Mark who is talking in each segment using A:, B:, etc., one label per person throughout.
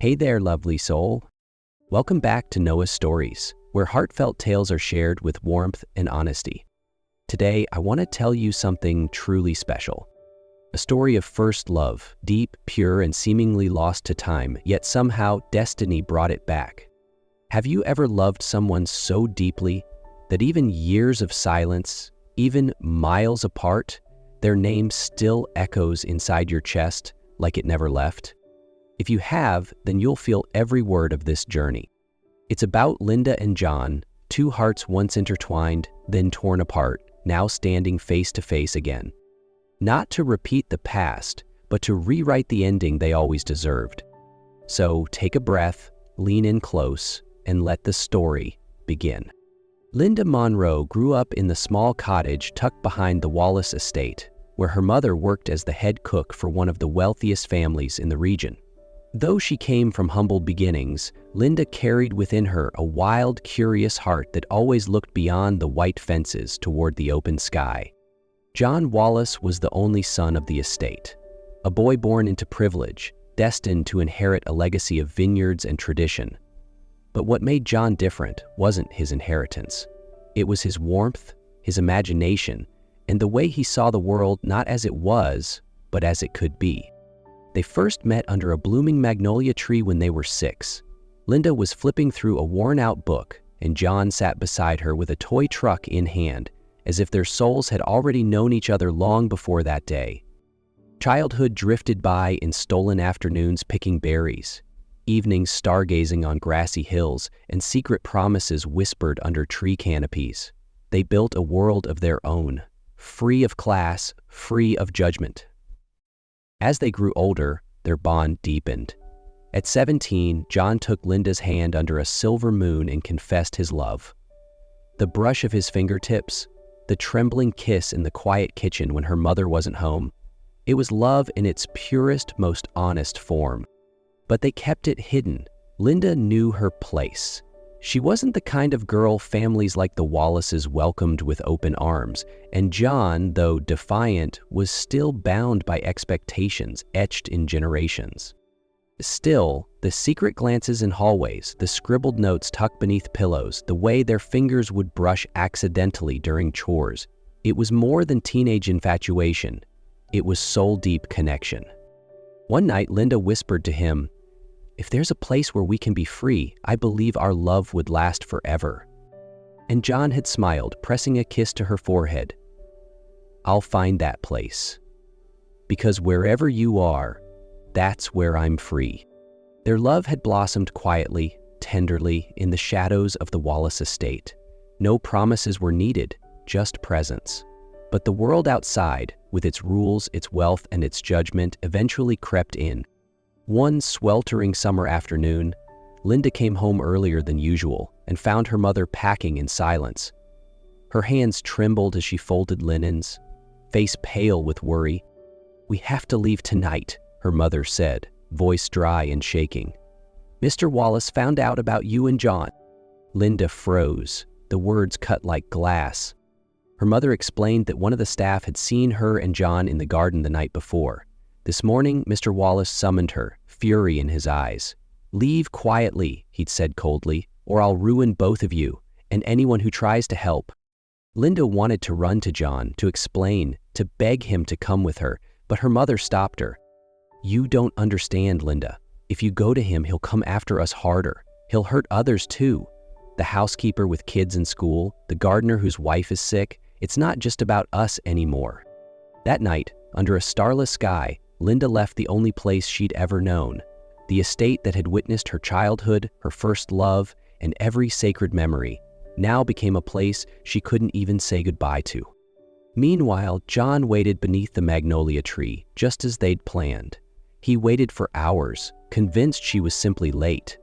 A: Hey there, lovely soul. Welcome back to Noah's Stories, where heartfelt tales are shared with warmth and honesty. Today, I want to tell you something truly special. A story of first love, deep, pure, and seemingly lost to time, yet somehow destiny brought it back. Have you ever loved someone so deeply that even years of silence, even miles apart, their name still echoes inside your chest like it never left? If you have, then you'll feel every word of this journey. It's about Linda and John, two hearts once intertwined, then torn apart, now standing face to face again. Not to repeat the past, but to rewrite the ending they always deserved. So take a breath, lean in close, and let the story begin. Linda Monroe grew up in the small cottage tucked behind the Wallace estate, where her mother worked as the head cook for one of the wealthiest families in the region. Though she came from humble beginnings, Linda carried within her a wild, curious heart that always looked beyond the white fences toward the open sky. John Wallace was the only son of the estate, a boy born into privilege, destined to inherit a legacy of vineyards and tradition. But what made John different wasn't his inheritance. It was his warmth, his imagination, and the way he saw the world not as it was, but as it could be. They first met under a blooming magnolia tree when they were 6. Linda was flipping through a worn-out book, and John sat beside her with a toy truck in hand, as if their souls had already known each other long before that day. Childhood drifted by in stolen afternoons picking berries, evenings stargazing on grassy hills, and secret promises whispered under tree canopies. They built a world of their own, free of class, free of judgment. As they grew older, their bond deepened. At 17, John took Linda's hand under a silver moon and confessed his love. The brush of his fingertips, the trembling kiss in the quiet kitchen when her mother wasn't home, it was love in its purest, most honest form. But they kept it hidden. Linda knew her place. She wasn't the kind of girl families like the Wallaces welcomed with open arms, and John, though defiant, was still bound by expectations etched in generations. Still, the secret glances in hallways, the scribbled notes tucked beneath pillows, the way their fingers would brush accidentally during chores, it was more than teenage infatuation. It was soul-deep connection. One night, Linda whispered to him, "If there's a place where we can be free, I believe our love would last forever." And John had smiled, pressing a kiss to her forehead. "I'll find that place. Because wherever you are, that's where I'm free." Their love had blossomed quietly, tenderly, in the shadows of the Wallace estate. No promises were needed, just presence. But the world outside, with its rules, its wealth, and its judgment, eventually crept in. One sweltering summer afternoon, Linda came home earlier than usual and found her mother packing in silence. Her hands trembled as she folded linens, face pale with worry. "We have to leave tonight," her mother said, voice dry and shaking. "Mr. Wallace found out about you and John." Linda froze, the words cut like glass. Her mother explained that one of the staff had seen her and John in the garden the night before. This morning, Mr. Wallace summoned her, fury in his eyes. "Leave quietly," he'd said coldly, "or I'll ruin both of you, and anyone who tries to help." Linda wanted to run to John, to explain, to beg him to come with her, but her mother stopped her. "You don't understand, Linda. If you go to him, he'll come after us harder. He'll hurt others too. The housekeeper with kids in school, the gardener whose wife is sick, it's not just about us anymore." That night, under a starless sky, Linda left the only place she'd ever known, the estate that had witnessed her childhood, her first love, and every sacred memory, now became a place she couldn't even say goodbye to. Meanwhile, John waited beneath the magnolia tree, just as they'd planned. He waited for hours, convinced she was simply late.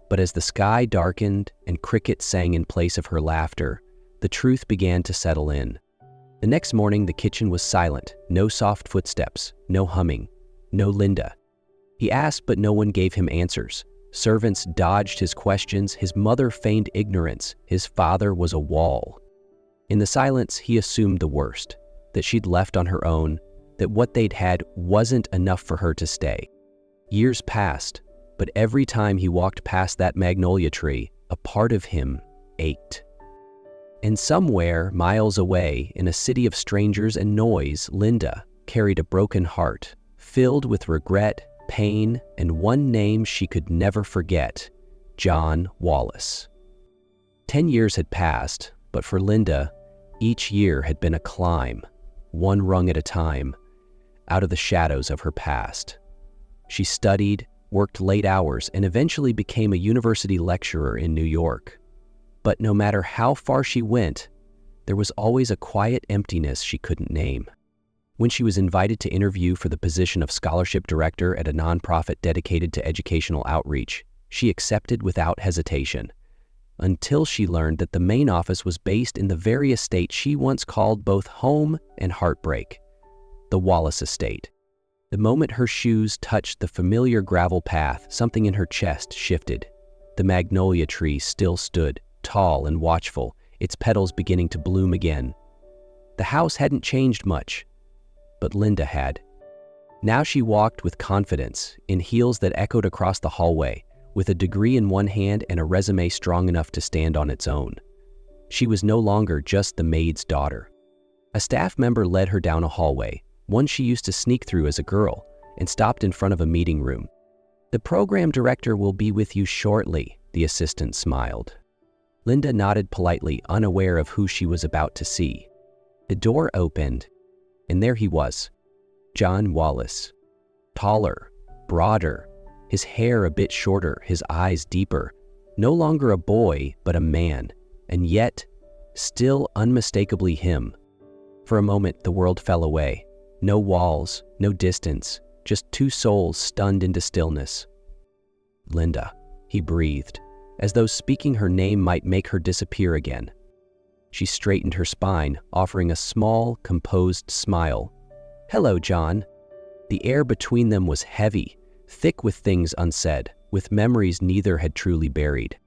A: But as the sky darkened and crickets sang in place of her laughter, the truth began to settle in. The next morning, the kitchen was silent, no soft footsteps, no humming, no Linda. He asked, but no one gave him answers. Servants dodged his questions, his mother feigned ignorance, his father was a wall. In the silence, he assumed the worst, that she'd left on her own, that what they'd had wasn't enough for her to stay. Years passed, but every time he walked past that magnolia tree, a part of him ached. And somewhere, miles away, in a city of strangers and noise, Linda carried a broken heart, filled with regret, pain, and one name she could never forget: John Wallace. 10 years had passed, but for Linda, each year had been a climb, one rung at a time, out of the shadows of her past. She studied, worked late hours, and eventually became a university lecturer in New York. But no matter how far she went, there was always a quiet emptiness she couldn't name. When she was invited to interview for the position of scholarship director at a nonprofit dedicated to educational outreach, she accepted without hesitation, until she learned that the main office was based in the very estate she once called both home and heartbreak, the Wallace estate. The moment her shoes touched the familiar gravel path, something in her chest shifted. The magnolia tree still stood, tall and watchful, its petals beginning to bloom again. The house hadn't changed much, but Linda had. Now she walked with confidence, in heels that echoed across the hallway, with a degree in one hand and a resume strong enough to stand on its own. She was no longer just the maid's daughter. A staff member led her down a hallway, one she used to sneak through as a girl, and stopped in front of a meeting room. "The program director will be with you shortly," the assistant smiled. Linda nodded politely, unaware of who she was about to see. The door opened, and there he was, John Wallace. Taller, broader, his hair a bit shorter, his eyes deeper. No longer a boy, but a man, and yet still unmistakably him. For a moment, the world fell away. No walls, no distance, just two souls stunned into stillness. "Linda," he breathed, as though speaking her name might make her disappear again. She straightened her spine, offering a small, composed smile. "Hello, John." The air between them was heavy, thick with things unsaid, with memories neither had truly buried.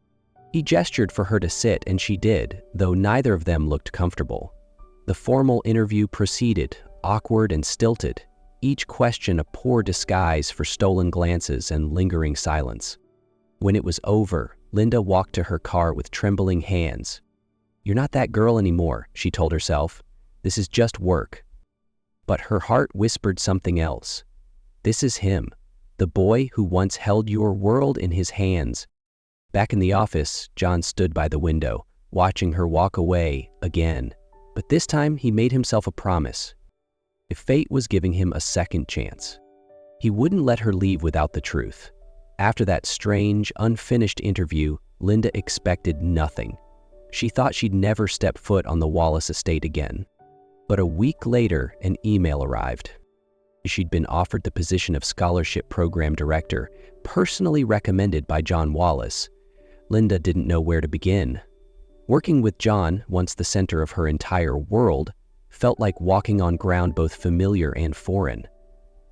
A: He gestured for her to sit, and she did, though neither of them looked comfortable. The formal interview proceeded, awkward and stilted, each question a poor disguise for stolen glances and lingering silence. When it was over, Linda walked to her car with trembling hands. "You're not that girl anymore," she told herself. "This is just work." But her heart whispered something else. This is him, the boy who once held your world in his hands. Back in the office, John stood by the window, watching her walk away again. But this time he made himself a promise. If fate was giving him a second chance, he wouldn't let her leave without the truth. After that strange, unfinished interview, Linda expected nothing. She thought she'd never step foot on the Wallace estate again. But a week later, an email arrived. She'd been offered the position of scholarship program director, personally recommended by John Wallace. Linda didn't know where to begin. Working with John, once the center of her entire world, felt like walking on ground both familiar and foreign.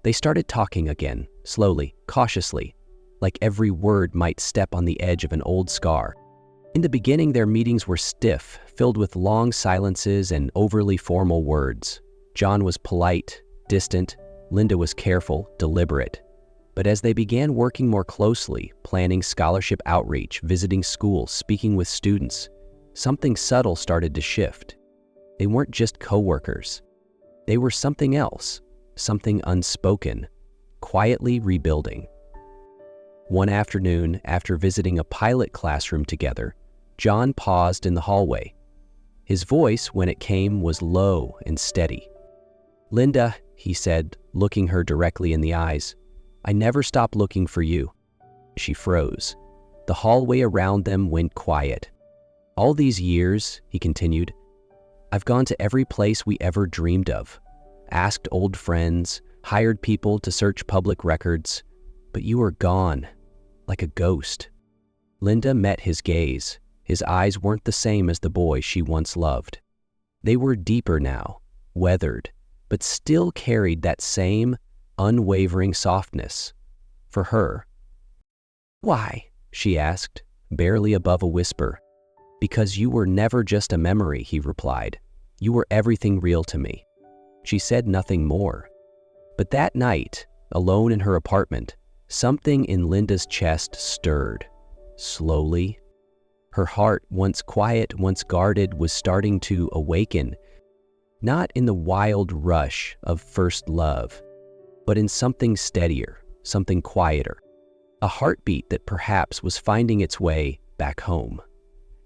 A: They started talking again, slowly, cautiously, like every word might step on the edge of an old scar. In the beginning, their meetings were stiff, filled with long silences and overly formal words. John was polite, distant. Linda was careful, deliberate. But as they began working more closely, planning scholarship outreach, visiting schools, speaking with students, something subtle started to shift. They weren't just co-workers. They were something else, something unspoken, quietly rebuilding. One afternoon, after visiting a pilot classroom together, John paused in the hallway. His voice, when it came, was low and steady. "Linda," he said, looking her directly in the eyes, "I never stopped looking for you." She froze. The hallway around them went quiet. "All these years," he continued, "I've gone to every place we ever dreamed of, asked old friends, hired people to search public records, but you were gone, like a ghost." Linda met his gaze. His eyes weren't the same as the boy she once loved. They were deeper now, weathered, but still carried that same unwavering softness. For her. "Why?" she asked, barely above a whisper. "Because you were never just a memory," he replied. "You were everything real to me." She said nothing more. But that night, alone in her apartment, something in Linda's chest stirred. Slowly. Her heart, once quiet, once guarded, was starting to awaken, not in the wild rush of first love, but in something steadier, something quieter, a heartbeat that perhaps was finding its way back home.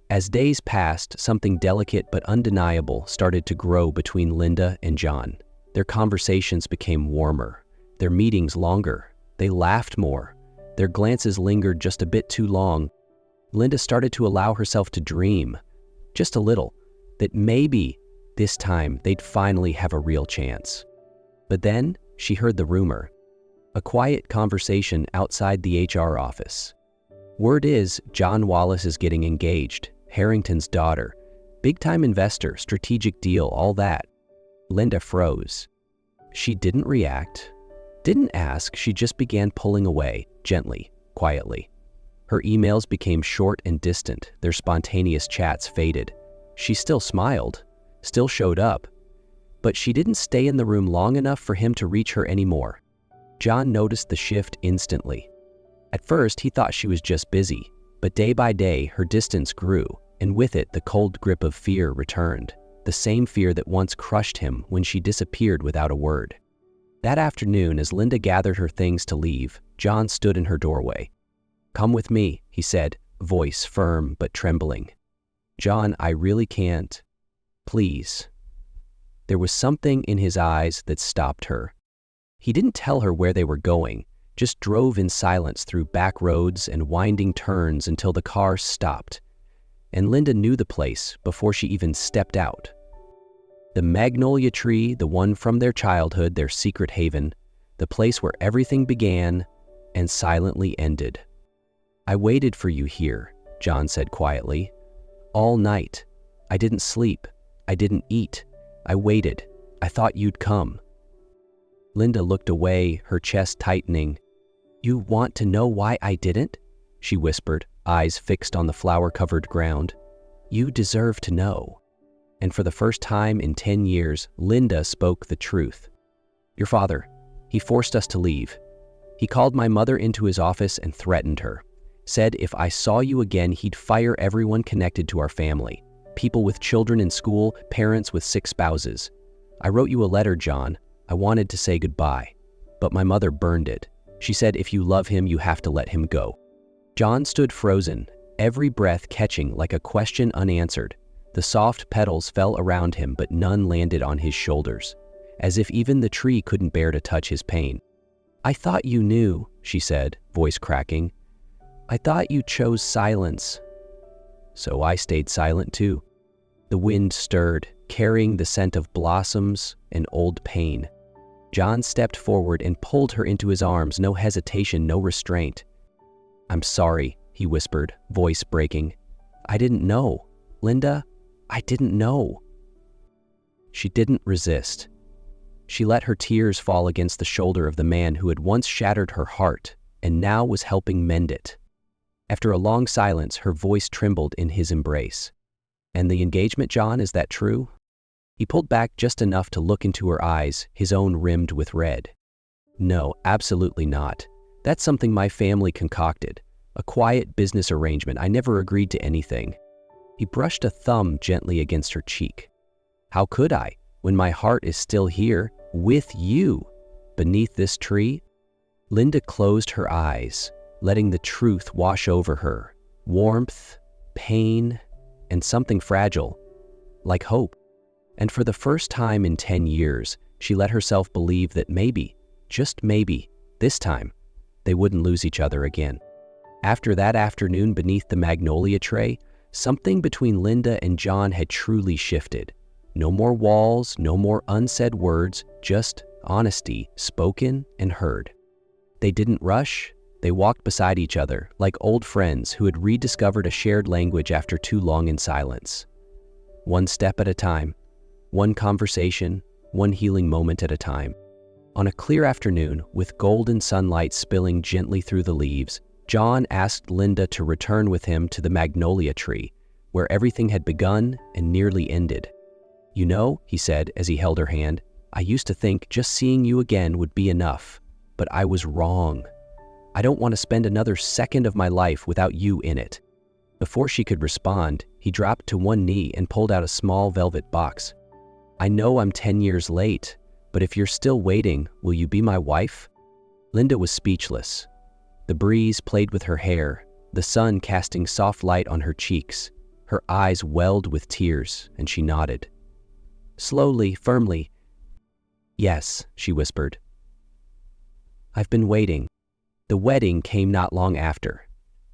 A: As days passed, something delicate but undeniable started to grow between Linda and John. Their conversations became warmer, their meetings longer, they laughed more, their glances lingered just a bit too long. Linda started to allow herself to dream, just a little, that maybe this time they'd finally have a real chance. But then she heard the rumor, a quiet conversation outside the HR office. Word is John Wallace is getting engaged, Harrington's daughter, big-time investor, strategic deal, all that. Linda froze. She didn't react, didn't ask, she just began pulling away, gently, quietly. Her emails became short and distant, their spontaneous chats faded. She still smiled, still showed up, but she didn't stay in the room long enough for him to reach her anymore. John noticed the shift instantly. At first, he thought she was just busy, but day by day, her distance grew, and with it, the cold grip of fear returned, the same fear that once crushed him when she disappeared without a word. That afternoon, as Linda gathered her things to leave, John stood in her doorway. "Come with me," he said, voice firm but trembling. "John, I really can't. Please." There was something in his eyes that stopped her. He didn't tell her where they were going, just drove in silence through back roads and winding turns until the car stopped. And Linda knew the place before she even stepped out. The magnolia tree, the one from their childhood, their secret haven, the place where everything began and silently ended. "I waited for you here," John said quietly. "All night. I didn't sleep. I didn't eat. I waited. I thought you'd come." Linda looked away, her chest tightening. "You want to know why I didn't?" she whispered, eyes fixed on the flower-covered ground. "You deserve to know." And for the first time in 10 years, Linda spoke the truth. "Your father, he forced us to leave. He called my mother into his office and threatened her. Said if I saw you again, he'd fire everyone connected to our family. People with children in school, parents with sick spouses. I wrote you a letter, John. I wanted to say goodbye. But my mother burned it. She said if you love him, you have to let him go." John stood frozen, every breath catching like a question unanswered. The soft petals fell around him, but none landed on his shoulders, as if even the tree couldn't bear to touch his pain. "I thought you knew," she said, voice cracking. "I thought you chose silence." So I stayed silent too. The wind stirred, carrying the scent of blossoms and old pain. John stepped forward and pulled her into his arms, no hesitation, no restraint. "I'm sorry," he whispered, voice breaking. "I didn't know. Linda, I didn't know." She didn't resist. She let her tears fall against the shoulder of the man who had once shattered her heart and now was helping mend it. After a long silence, her voice trembled in his embrace. "And the engagement, John, is that true?" He pulled back just enough to look into her eyes, his own rimmed with red. "No, absolutely not. That's something my family concocted. A quiet business arrangement. I never agreed to anything." He brushed a thumb gently against her cheek. "How could I, when my heart is still here, with you, beneath this tree?" Linda closed her eyes, letting the truth wash over her. Warmth, pain, and something fragile, like hope. And for the first time in 10 years, she let herself believe that maybe, just maybe, this time, they wouldn't lose each other again. After that afternoon beneath the magnolia tray, something between Linda and John had truly shifted. No more walls, no more unsaid words, just honesty, spoken and heard. They didn't rush. They walked beside each other, like old friends who had rediscovered a shared language after too long in silence. One step at a time, one conversation, one healing moment at a time. On a clear afternoon, with golden sunlight spilling gently through the leaves, John asked Linda to return with him to the magnolia tree, where everything had begun and nearly ended. "You know," he said as he held her hand, "I used to think just seeing you again would be enough, but I was wrong. I don't want to spend another second of my life without you in it." Before she could respond, he dropped to one knee and pulled out a small velvet box. "I know I'm 10 years late, but if you're still waiting, will you be my wife?" Linda was speechless. The breeze played with her hair, the sun casting soft light on her cheeks. Her eyes welled with tears, and she nodded. Slowly, firmly, "Yes," she whispered. "I've been waiting." The wedding came not long after.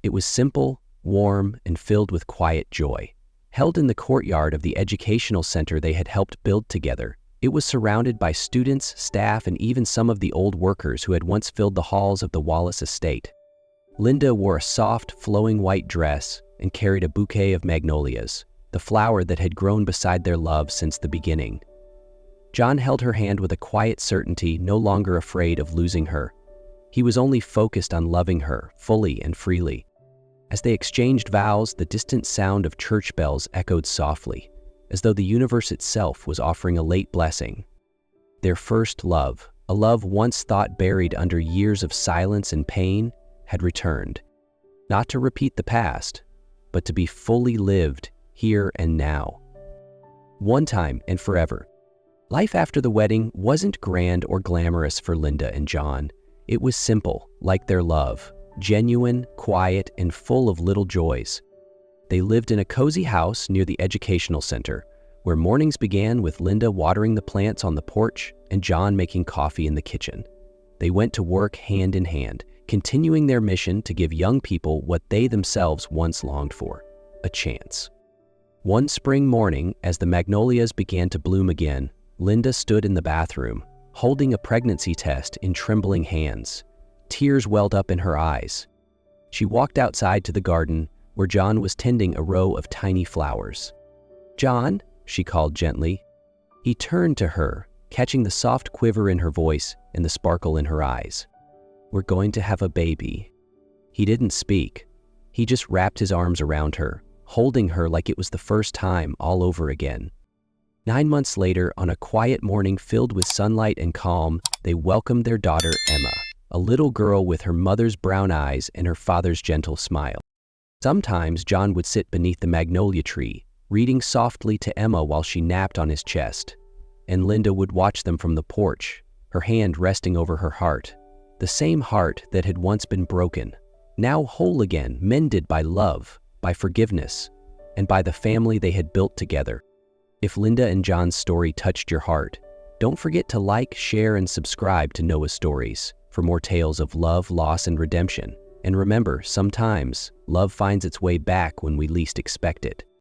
A: It was simple, warm, and filled with quiet joy. Held in the courtyard of the educational center they had helped build together, it was surrounded by students, staff, and even some of the old workers who had once filled the halls of the Wallace estate. Linda wore a soft, flowing white dress and carried a bouquet of magnolias, the flower that had grown beside their love since the beginning. John held her hand with a quiet certainty, no longer afraid of losing her. He was only focused on loving her, fully and freely. As they exchanged vows, the distant sound of church bells echoed softly, as though the universe itself was offering a late blessing. Their first love, a love once thought buried under years of silence and pain, had returned, not to repeat the past, but to be fully lived here and now. One time and forever. Life after the wedding wasn't grand or glamorous for Linda and John. It was simple, like their love, genuine, quiet, and full of little joys. They lived in a cozy house near the educational center, where mornings began with Linda watering the plants on the porch and John making coffee in the kitchen. They went to work hand in hand, continuing their mission to give young people what they themselves once longed for, a chance. One spring morning, as the magnolias began to bloom again, Linda stood in the bathroom, holding a pregnancy test in trembling hands. Tears welled up in her eyes. She walked outside to the garden, where John was tending a row of tiny flowers. "John," she called gently. He turned to her, catching the soft quiver in her voice and the sparkle in her eyes. "We're going to have a baby." He didn't speak. He just wrapped his arms around her, holding her like it was the first time all over again. 9 months later, on a quiet morning filled with sunlight and calm, they welcomed their daughter Emma, a little girl with her mother's brown eyes and her father's gentle smile. Sometimes John would sit beneath the magnolia tree, reading softly to Emma while she napped on his chest, and Linda would watch them from the porch, her hand resting over her heart, the same heart that had once been broken, now whole again, mended by love, by forgiveness, and by the family they had built together. If Linda and John's story touched your heart, don't forget to like, share, and subscribe to Noah's Stories for more tales of love, loss, and redemption. And remember, sometimes love finds its way back when we least expect it.